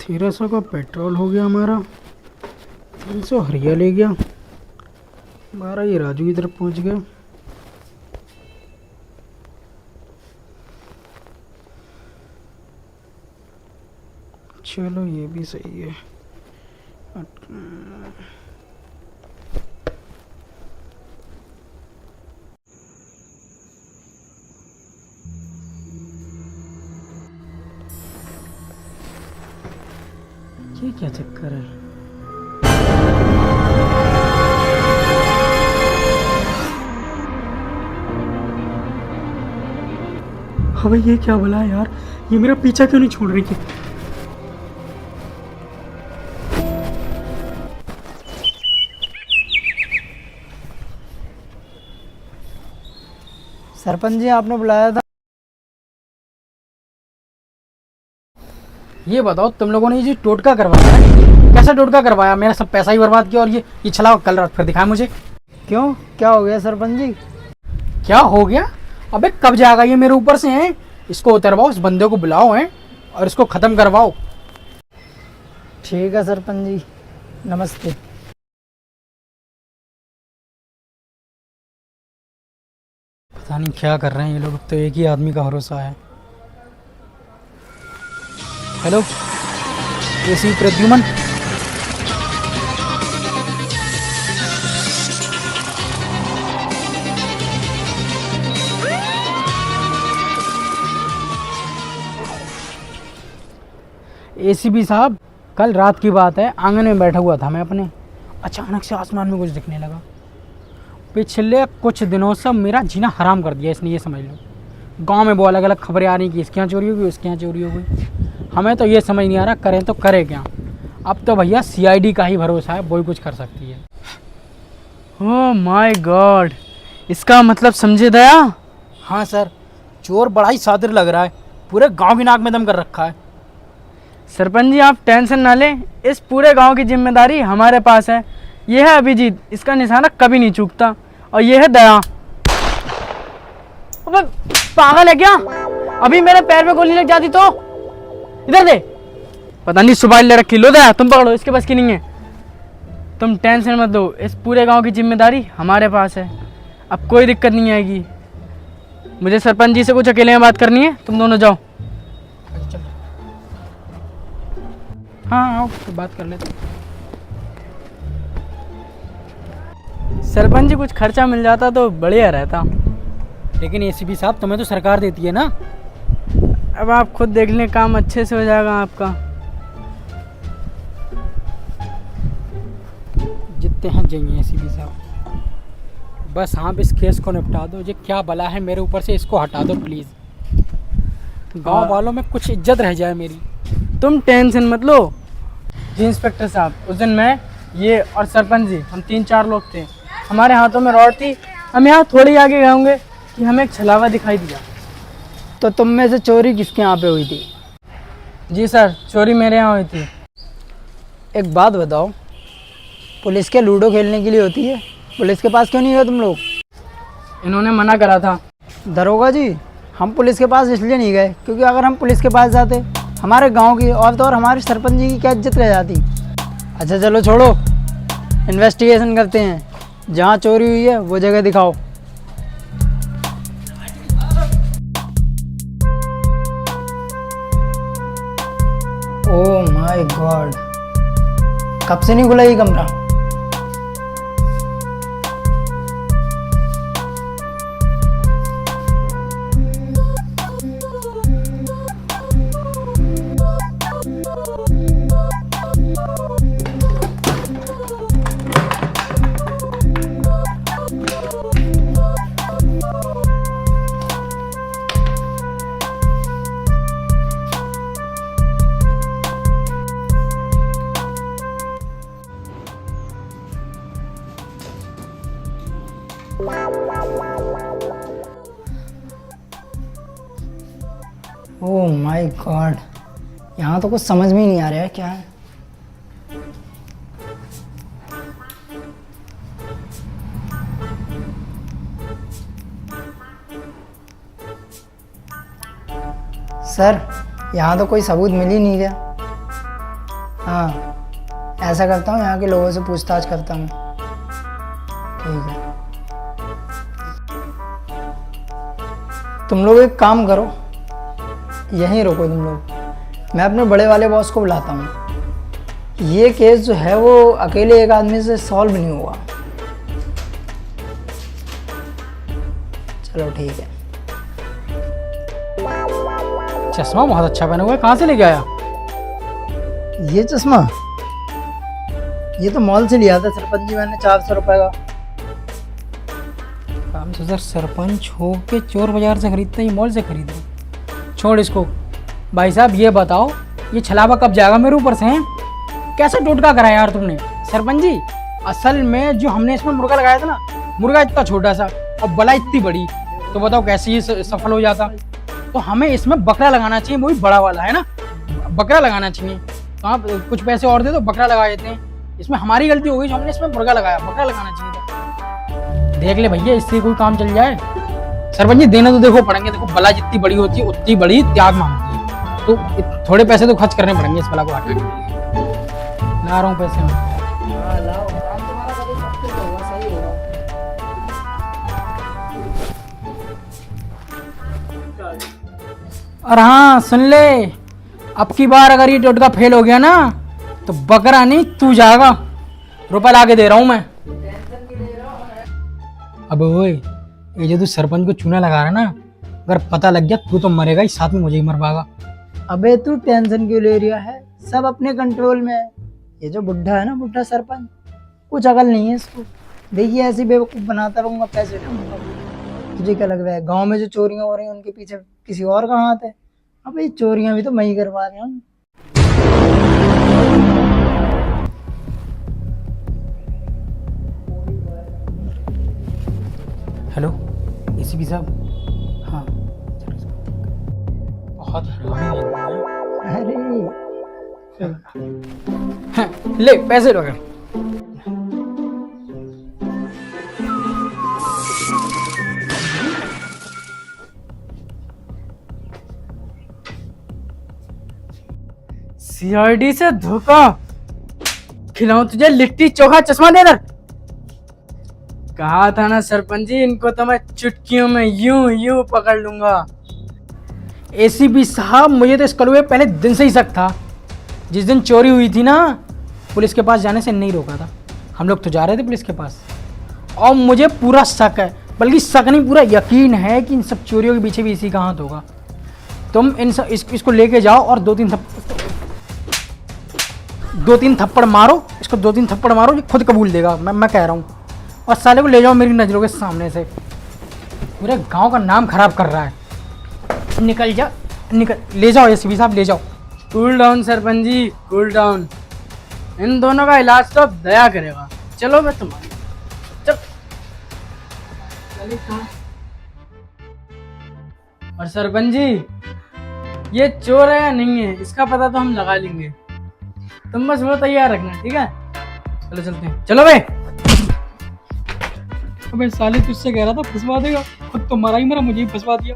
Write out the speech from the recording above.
1300 का पेट्रोल हो गया हमारा, 300 हरिया ले गया, 12 ये राजू की तरफ पहुंच गया। चलो ये भी सही है। ये क्या चक्कर है? हाँ भाई, ये क्या भला है यार, ये मेरा पीछा क्यों नहीं छोड़ रही है? सरपंच जी, आपने बुलाया था? ये बताओ, तुम लोगों ने ये टोटका करवाया है, कैसा टोटका करवाया? मेरा सब पैसा ही बर्बाद किया, और ये छलावा कल रात फिर दिखाया मुझे। क्यों, क्या हो गया सरपंच जी? क्या हो गया? अबे कब जाएगा ये मेरे ऊपर से? हैं, इसको उतरवाओ, इस बंदे को बुलाओ हैं और इसको खत्म करवाओ। ठीक है सरपंच जी, नमस्ते। पता नहीं क्या कर रहे हैं ये लोग, अब तो एक ही आदमी का भरोसा है। Hello, AC Pradyuman. एसीपी साहब, कल रात की बात है, आंगन में बैठा हुआ था मैं अपने, अचानक से आसमान में कुछ दिखने लगा। पिछले कुछ दिनों से मेरा जीना हराम कर दिया इसने, ये समझ लो। गांव में वो अलग अलग खबरें आ रही कि इसके यहाँ चोरी हो गई, उसके यहाँ चोरी हो गई। हमें तो ये समझ नहीं आ रहा करें तो करें क्या। अब तो भैया सीआईडी का ही भरोसा है, वही कुछ कर सकती है। ओह माय गॉड, इसका मतलब समझे दया? हाँ सर, चोर बड़ा ही सादिर लग रहा है, पूरे गांव की नाक में दम कर रखा है। सरपंच जी, आप टेंशन ना लें, इस पूरे गांव की जिम्मेदारी हमारे पास है। ये है अभिजीत, इसका निशाना कभी नहीं चूकता, और ये है दया। अबे पागल है क्या? अभी मेरे पैर में गोली लग जाती तो? इधर दे। पता नहीं सुबह ले रखी। लो दया, तुम पकड़ो, इसके पास की नहीं है। तुम टेंशन मत लो, इस पूरे गांव की जिम्मेदारी हमारे पास है, अब कोई दिक्कत नहीं आएगी। मुझे सरपंच जी से कुछ अकेले में बात करनी है, तुम दोनों जाओ। हाँ आओ, तो बात कर लेते। सरपंच जी, कुछ खर्चा मिल जाता तो बढ़िया रहता। लेकिन एसीपी साहब, तुम्हें तो सरकार देती है ना। अब आप खुद देख लें, काम अच्छे से हो जाएगा आपका। जितने हैं जाइए एसीपी साहब, बस आप इस केस को निपटा दो। ये क्या बला है मेरे ऊपर से, इसको हटा दो प्लीज़। गांव वालों में कुछ इज्जत रह जाए मेरी। तुम टेंशन मत लो। जी इंस्पेक्टर साहब, उस दिन मैं, ये और सरपंच जी, हम 3-4 लोग थे। हमारे हाथों में रॉड थी। हम यहाँ थोड़ी आगे गए होंगे कि हमें एक छलावा दिखाई दिया। तो तुम में से चोरी किसके यहाँ पे हुई थी? जी सर, चोरी मेरे यहाँ हुई थी। एक बात बताओ, पुलिस के लूडो खेलने के लिए होती है, पुलिस के पास क्यों नहीं गए तुम लोग? इन्होंने मना करा था। दरोगा जी, हम पुलिस के पास इसलिए नहीं गए क्योंकि अगर हम पुलिस के पास जाते, हमारे गांव की और तो और हमारे सरपंच जी की क्या इज्जत रह जाती। अच्छा चलो छोड़ो, इन्वेस्टिगेशन करते हैं। जहाँ चोरी हुई है वो जगह दिखाओ। ओह माय गॉड, कब से नहीं खुला ये कमरा? ओह माय गॉड, यहाँ तो कुछ समझ में ही नहीं आ रहा है क्या है। सर, यहाँ तो कोई सबूत मिल ही नहीं रहा। हाँ ऐसा करता हूँ, यहाँ के लोगों से पूछताछ करता हूँ। ठीक है, तुम लोग एक काम करो, यहीं रुको तुम लोग, मैं अपने बड़े वाले बॉस को बुलाता हूँ। ये केस जो है वो अकेले एक आदमी से सॉल्व नहीं हुआ। चलो ठीक है। चश्मा बहुत अच्छा पहना हुआ है, कहाँ से लेके आया? ये चश्मा ये तो मॉल से लिया था सरपंच जी मैंने, 400 रुपए का। काम से सर, सरपंच हो के चोर बाजार से खरीदते हैं, मॉल से खरीद रहे। छोड़ इसको। भाई साहब ये बताओ, ये छलावा कब जाएगा मेरे ऊपर से? हैं कैसा टोटका करा यार तुमने सरपंच जी? असल में जो हमने इसमें मुर्गा लगाया था ना, मुर्गा इतना छोटा सा और बला इतनी बड़ी, तो बताओ कैसे ये सफल हो जाता? तो हमें इसमें बकरा लगाना चाहिए, वो भी बड़ा वाला है ना, बकरा लगाना चाहिए। तो आप कुछ पैसे और दे दो, बकरा लगा देते हैं। इसमें हमारी गलती हो गई जो हमने इसमें मुर्गा लगाया, बकरा लगाना चाहिए था। देख ले भैया, इससे कोई काम चल जाए। सरपंच जी देना तो देखो पड़ेंगे, देखो बला जितनी बड़ी होती है उतनी बड़ी त्याग मांगती है, तो थोड़े पैसे तो खर्च करने पड़ेंगे इस बला को हटाने के लिए। ला रहा हूँ पैसे मैं। और हाँ सुन ले, अब की बार अगर ये टोटका फेल हो गया ना तो बकरा नहीं तू जाएगा। रुपया ला के दे रहा हूँ मैं। अब ओए, ये जो तू सरपंच को चूना लगा रहा है ना, अगर पता लग गया तू तो मरेगा ही, साथ में मुझे ही मर पाएगा। अबे तू टेंशन क्यों ले रहा है, सब अपने कंट्रोल में है। ये जो बुढ़ा है ना, बुढ़ा सरपंच, कुछ अकल नहीं है इसको। देखिए ऐसे बेवकूफ बनाता रहूंगा, पैसे ढूंढूंगा। तुझे क्या लग रहा है गांव में जो चोरियां हो रही हैं उनके पीछे किसी और का हाथ है? अबे ये चोरियां भी तो मैं ही करवा रहे हूँ। हेलो एसीपी साहब। हाँ बहुत हरामी है। अरे हाँ, ले पैसे लो। सीआईडी से धोखा, खिलाऊं तुझे लिट्टी चोखा चश्मा दे इधर। कहा था ना सरपंच जी, इनको तो मैं चुटकियों में यूं यूं पकड़ लूंगा। एसीपी साहब मुझे तो इस कलुए पहले दिन से ही शक था। जिस दिन चोरी हुई थी ना, पुलिस के पास जाने से नहीं रोका था। हम लोग तो जा रहे थे पुलिस के पास, और मुझे पूरा शक है, बल्कि शक नहीं पूरा यकीन है कि इन सब चोरियों के पीछे भी इसी का हाथ होगा। तुम इसको लेके जाओ और दो तीन थप्पड़ मारो इसको, 2-3 थप्पड़ मारो, ये खुद कबूल देगा। मैं कह रहा हूँ। और साले को ले जाओ मेरी नज़रों के सामने से, पूरे गांव का नाम खराब कर रहा है। निकल जा, निकल, ले जाओ एसीपी साहब, ले जाओ। Cool down sarpanch ji, cool down. इन दोनों का इलाज तो अब दया करेगा। चलो मैं तुम्हारी चल। और सरपंच जी, ये चोर है या नहीं है इसका पता तो हम लगा लेंगे, तुम बस वो तैयार रखना, ठीक है? चलो चलते हैं, चलो भाई। अबे साले तुझसे कह रहा था फंसवा देगा, खुद तो मरा ही मरा, मुझे ही फंसवा दिया।